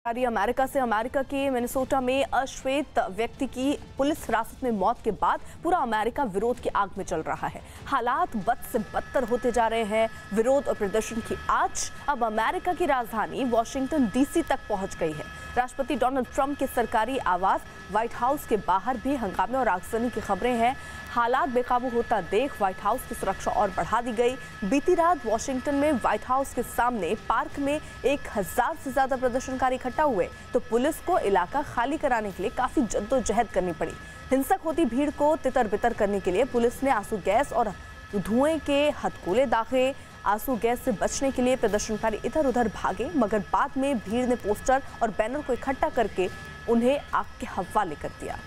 America से America के Minnesota में अश्वेत व्यक्ति की पुलिस हिरासत में मौत के बाद पूरा अमेरिका विरोध की आग में चल रहा है। हालात बद से बदतर होते जा रहे हैं। विरोध और प्रदर्शन की आग अब अमेरिका की राजधानी वॉशिंगटन डीसी तक पहुंच गई है। राष्ट्रपति डोनाल्ड ट्रंप के सरकारी आवास व्हाइट हाउस के बाहर भी हंगामे और आगजनी की खबरें हैं। हालात बेकाबू होता देख व्हाइट हाउस की सुरक्षा और बढ़ा दी गई। बीती रात वॉशिंगटन में व्हाइट हाउस के सामने पार्क में 1000 से ज्यादा प्रदर्शनकारी इकट्ठा हुए तो पुलिस को इलाका खाली कराने के लिए काफी जद्दोजहद करनी पड़ी। हिंसक होती भीड़ को तितर बितर करने के लिए पुलिस ने आंसू गैस और धुएं के हथगोले दागे। आंसू गैस से बचने के लिए प्रदर्शनकारी इधर उधर भागे, मगर बाद में भीड़ ने पोस्टर और बैनर को इकट्ठा करके उन्हें आग के हवाले कर दिया।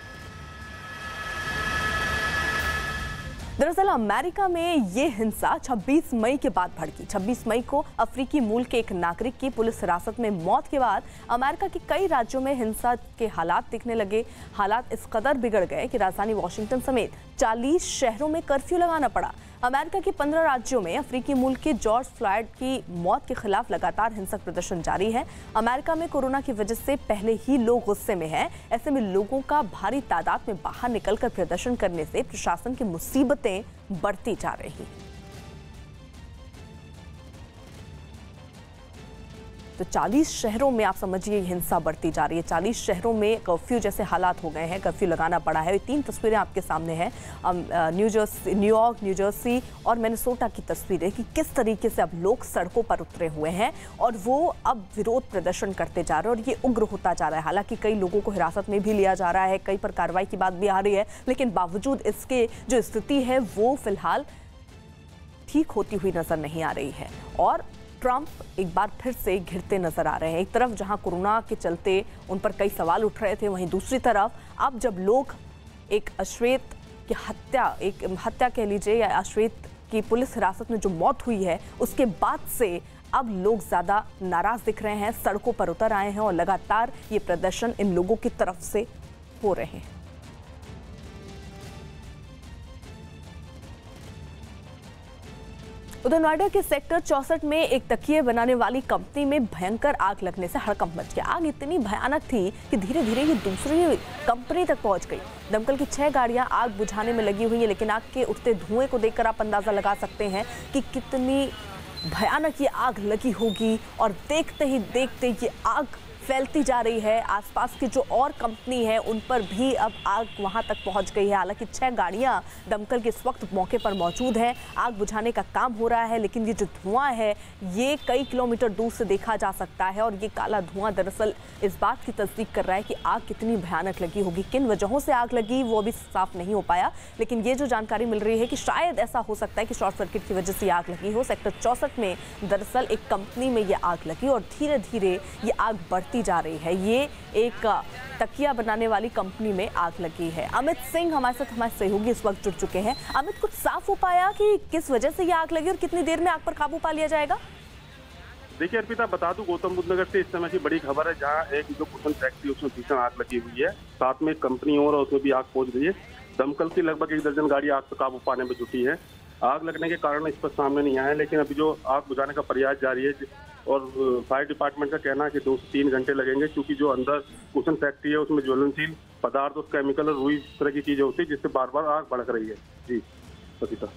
दरअसल अमेरिका में ये हिंसा 26 मई के बाद भड़की। 26 मई को अफ्रीकी मूल के एक नागरिक की पुलिस हिरासत में मौत के बाद अमेरिका के कई राज्यों में हिंसा के हालात दिखने लगे। हालात इस कदर बिगड़ गए कि राजधानी वॉशिंगटन समेत 40 शहरों में कर्फ्यू लगाना पड़ा। अमेरिका के 15 राज्यों में अफ्रीकी मूल के जॉर्ज फ्लॉयड की मौत के खिलाफ लगातार हिंसक प्रदर्शन जारी है। अमेरिका में कोरोना की वजह से पहले ही लोग गुस्से में हैं। ऐसे में लोगों का भारी तादाद में बाहर निकलकर प्रदर्शन करने से प्रशासन की मुसीबतें बढ़ती जा रही हैं। तो 40 शहरों में आप समझिए हिंसा बढ़ती जा रही है। 40 शहरों में कर्फ्यू जैसे हालात हो गए हैं, कर्फ्यू लगाना पड़ा है। 3 तस्वीरें आपके सामने हैं, न्यूयॉर्क, न्यू जर्सी और मिनेसोटा की तस्वीरें कि किस तरीके से अब लोग सड़कों पर उतरे हुए हैं और वो अब विरोध प्रदर्शन करते जा रहे हैं और ये उग्र होता जा रहा है। हालांकि कई लोगों को हिरासत में भी लिया जा रहा है, कई पर कार्रवाई की बात भी आ रही है, लेकिन बावजूद इसके जो स्थिति है वो फिलहाल ठीक होती हुई नजर नहीं आ रही है और ट्रंप एक बार फिर से घिरते नजर आ रहे हैं। एक तरफ जहां कोरोना के चलते उन पर कई सवाल उठ रहे थे, वहीं दूसरी तरफ अब जब लोग एक अश्वेत की हत्या कह लीजिए या अश्वेत की पुलिस हिरासत में जो मौत हुई है उसके बाद से अब लोग ज्यादा नाराज दिख रहे हैं, सड़कों पर उतर आए हैं और लगातार ये प्रदर्शन इन लोगों की तरफ से हो रहे हैं। उधर नोएडा के सेक्टर 64 में एक तकिए बनाने वाली कंपनी में भयंकर आग लगने से हड़कंप मच गया। आग इतनी भयानक थी कि धीरे धीरे ये दूसरी कंपनी तक पहुंच गई। दमकल की 6 गाड़ियां आग बुझाने में लगी हुई हैं, लेकिन आग के उठते धुएं को देखकर आप अंदाजा लगा सकते हैं कि कितनी भयानक ये आग लगी होगी और देखते ही देखते ये आग फैलती जा रही है। आसपास की जो और कंपनी है उन पर भी अब आग वहां तक पहुंच गई है। हालांकि 6 गाड़ियां दमकल के इस वक्त मौके पर मौजूद हैं, आग बुझाने का काम हो रहा है, लेकिन ये जो धुआं है ये कई किलोमीटर दूर से देखा जा सकता है और ये काला धुआं दरअसल इस बात की तस्दीक कर रहा है कि आग कितनी भयानक लगी होगी। किन वजहों से आग लगी वो अभी साफ नहीं हो पाया, लेकिन ये जो जानकारी मिल रही है कि शायद ऐसा हो सकता है कि शॉर्ट सर्किट की वजह से आग लगी हो। सेक्टर 64 में दरअसल एक कंपनी में ये आग लगी और धीरे धीरे ये आग बढ़ती जा रही है। ये एक तकिया बनाने वाली कंपनी में आग लगी है। अमित सिंह हमारे साथ हमारे सहयोगी इस वक्त जुड़ चुके हैं। अमित, कुछ साफ हो पाया कि किस वजह से ये आग लगी और कितनी देर में आग पर काबू पा लिया जाएगा? देखिए अर्पिता, बता दूं गौतम बुद्ध नगर से इस समय की बड़ी खबर है, जहां एक जो कुशन फैक्ट्री उसमें भीषण आग लगी हुई है, साथ में एक कंपनी और उसमें भी आग पहुंच गई है। दमकल की लगभग 1 दर्जन गाड़ी आग पर काबू पाने में जुटी है। आग लगने के कारण इस पर सामने नहीं आया, लेकिन अभी जो आग बुझाने का प्रयास जारी है और फायर डिपार्टमेंट का कहना है कि 2 से 3 घंटे लगेंगे, क्योंकि जो अंदर कुशन फैक्ट्री है उसमें ज्वलनशील पदार्थ और केमिकल और रुई तरह की चीजें होती है, जिससे बार बार आग भड़क रही है। जी अर्पिता।